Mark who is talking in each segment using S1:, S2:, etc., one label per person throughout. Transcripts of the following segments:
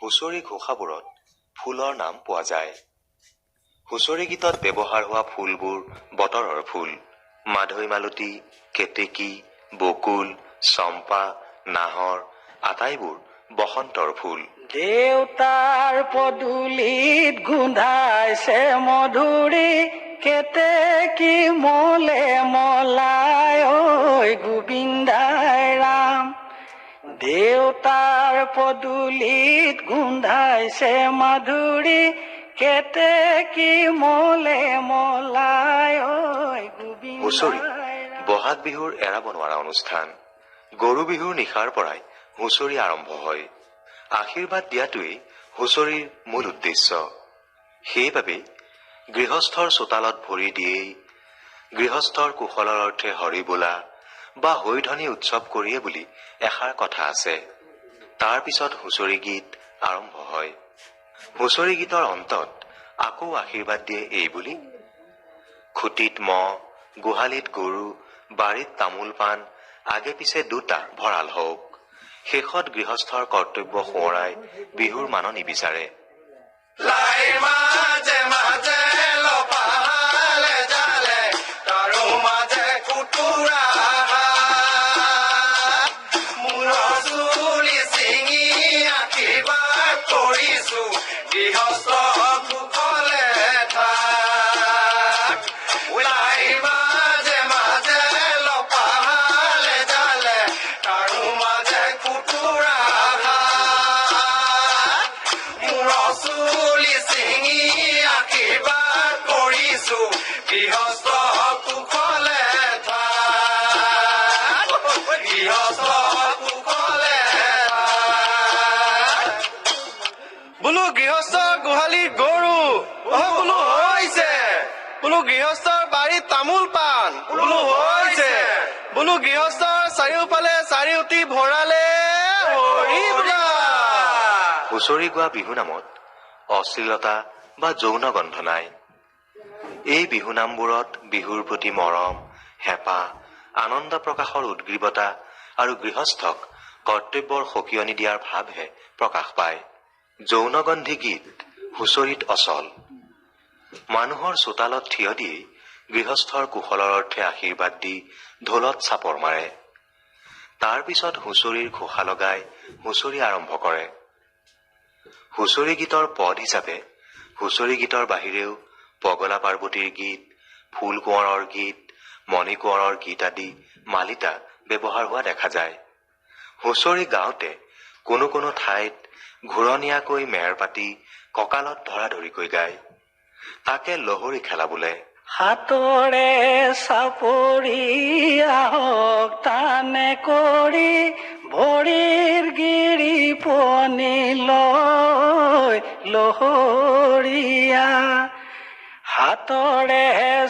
S1: হুঁচৰি ঘোষাবোৰত ফুলৰ নাম পোৱা যায়। হুঁচৰি গীতত ব্যৱহাৰ হোৱা ফুলবোৰ বতৰৰ ফুল। মাধৈ মালতী, কেতেকী, বকুল, চম্পা, নাহৰ আটাইবোৰ বসন্তৰ ফুল।
S2: দেউতাৰ পদূলিত গোন্ধাইছে মধুৰি, কেতেকী মলে মলাই ঐ গোবিন্দাই ৰাম। দেউতাৰ পদূলিত গোন্ধাইছে মধুৰি, কেতেকী মলে মলাই ঐ গোবিন্দাই।
S1: হুঁচৰি বহাগ বিহুৰ এৰাব নোৱাৰা অনুষ্ঠান। গৰু বিহুৰ নিশাৰ পৰাই হুঁচৰি আৰম্ভ হয়। আশীৰ্বাদ দিয়াটোৱেই হুঁচৰিৰ মূল উদ্দেশ্য। সেইবাবে গৃহস্থৰ চোতালত ভৰি দিয়েই গৃহস্থৰ কুশলৰ অৰ্থে হৰি বোলা বা হৈধনী উৎসৱ কৰিয়ে বুলি এষাৰ কথা আছে। তাৰ পিছত হুঁচৰি গীত আৰম্ভ হয়। হুঁচৰি গীতৰ অন্তত আকৌ আশীৰ্বাদ দিয়ে এই বুলি, খুটিত মহ, গোহালিত গৰু, বাৰীত তামোল পাণ, আগে পিছে দুটা ভঁৰাল হওক। শেষত গৃহস্থৰ কৰ্তব্য সোঁৱৰাই বিহুৰ মান নিবিচাৰে।
S3: বোলো গৃহস্থৰ গোহালিৰ গৰু বোলো হৈছে, বোলো গৃহস্থৰ বাৰীত তামোল পাণ বোলো হৈছে, বোলো গৃহস্থৰ চাৰিওফালে চাৰিওটি ভৰালে হৰি বোলা।
S1: হুঁচৰি গোৱা বিহু নামত অশ্লীলতা বা যৌন গন্ধ নাই। এই বিহুনামবোৰত বিহুৰ প্ৰতি মৰম, হেঁপাহ, আনন্দ প্ৰকাশৰ উদ্গ্ৰীৱতা আৰু গৃহস্থক কৰ্তব্যৰ সকিয়নি দিয়াৰ ভাৱহে প্ৰকাশ পায়। যৌনগন্ধি গীত হুঁচৰিত অচল। মানুহৰ চোতালত থিয় দি গৃহস্থৰ কুশলৰ অৰ্থে আশীৰ্বাদ দি ঢোলত চাপৰ মাৰে। তাৰ পিছত হুঁচৰিৰ ঘোষা লগাই হুঁচৰি আৰম্ভ কৰে। হুঁচৰি গীতৰ পদ হিচাপে হুঁচৰি গীতৰ বাহিৰেও পগলা পাৰ্বতীৰ গীত, ফুল কোঁৱৰৰ গীত, মণি কোঁৱৰৰ গীত আদি মালিতা ব্যৱহাৰ হোৱা দেখা যায়। হুঁচৰি গাওঁতে কোনো কোনো ঠাইত ঘূৰণীয়াকৈ মেৰ পাতি কঁকালত ধৰাধৰিকৈ গায়। তাকে লহৰী খেলা বোলে।
S2: হাতৰে চাপৰি আহক টানে কৰি ভৰিৰ গিৰি পনি লৈ লহৰীয়া। হাতৰে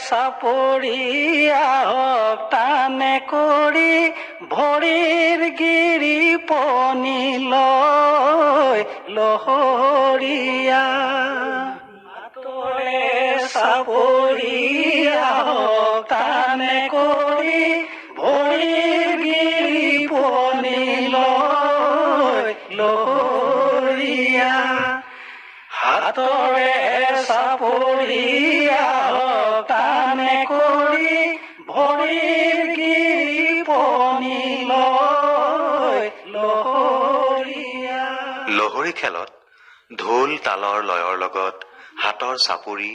S2: চাপৰি আহক টানে কৰি ভৰিৰ গিৰি পনি লৈ লহৰীয়া। হাতৰে চাপৰি আহক টানে কৰি ভৰিৰ গিৰি পনি লৈ লহৰীয়া। হাতৰে চাপৰি আহক টানে কৰি ভৰিৰ গিৰি পনি লৈ লহৰীয়া।
S1: লহৰী খেলত ঢোল তালৰ লয়ৰ লগত হাতৰ চাপৰি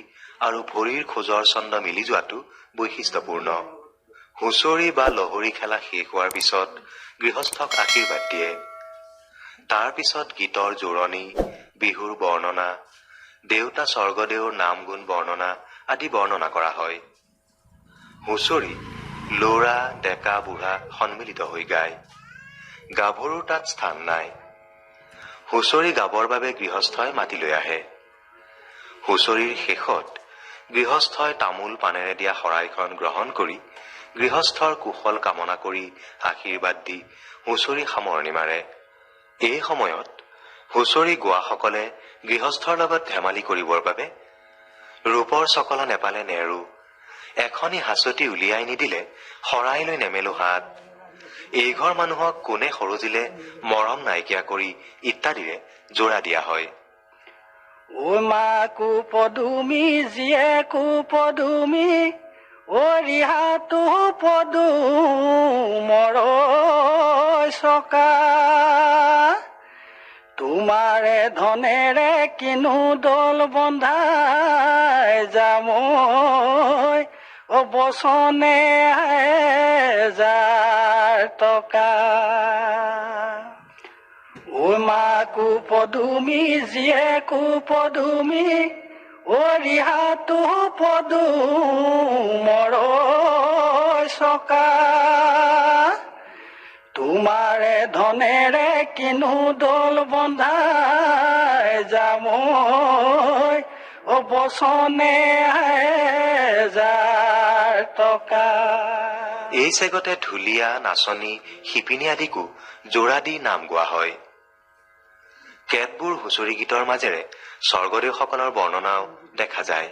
S1: আৰু ভৰিৰ খোজৰ ছন্দ মিলি যোৱাটো বৈশিষ্ট্যপূৰ্ণ। হুঁচৰি বা লহৰী খেলা শেষ হোৱাৰ পিছত গৃহস্থক আশীৰ্বাদ দিয়ে। তাৰ পিছত গীতৰ জোৰণি, বিহুৰ বৰ্ণনা, দেউতা স্বৰ্গদেউৰ নাম গুণ বৰ্ণনা আদি বৰ্ণনা কৰা হয়। হুঁচৰি ল'ৰা ডেকা বুঢ়া সন্মিলিত হৈ গায়। গাভৰুৰ তাত স্থান নাই। হুঁচৰি গাবৰ বাবে গৃহস্থই মাতি লৈ আহে। হুঁচৰিৰ শেষত গৃহস্থই তামোল পানেৰে দিয়া শৰাইখন গ্ৰহণ কৰি গৃহস্থৰ কুশল কামনা কৰি আশীৰ্বাদ দি হুঁচৰি সামৰণি মাৰে। এই সময়ত হুঁচৰি গোৱাসকলে গৃহস্থৰ লগত ধেমালি কৰিবৰ বাবে ৰূপৰ চকলা নেপালে নেৰো, এখনি হাঁচতি উলিয়াই নিদিলে শৰাই লৈ নেমেলো হাত, এইঘৰ মানুহক কোনে সৰজিলে মৰম নাইকিয়া কৰি ইত্যাদিৰে জোৰা দিয়া হয়।
S2: ঐ মাকো পদুমী জীয়েকো পদুমী ঐ ৰিহাটো পদুমৰ চকা। তোমাৰে ধনেৰে কিনো দল বন্ধাই যাম বচনে হেজাৰ টকা। ঐ মাকো পদুমী জীয়েকো পদুমী ঐ ৰিহাটো পদুমৰ চকা। তোমাৰে ধনেৰে কিনো দল বন্ধাই যাম বচনে হেজাৰ টকা।
S1: এই চেগতে ঢুলীয়া, নাচনী, শিপিনী আদিকো জোৰা দি নাম গোৱা হয়। কেতবোৰ হুঁচৰি গীতৰ মাজেৰে স্বৰ্গদেউসকলৰ বৰ্ণনাও দেখা যায়।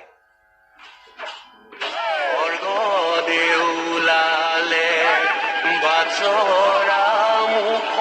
S1: স্বৰ্গদেউ ওলালে বাজৰা মুখ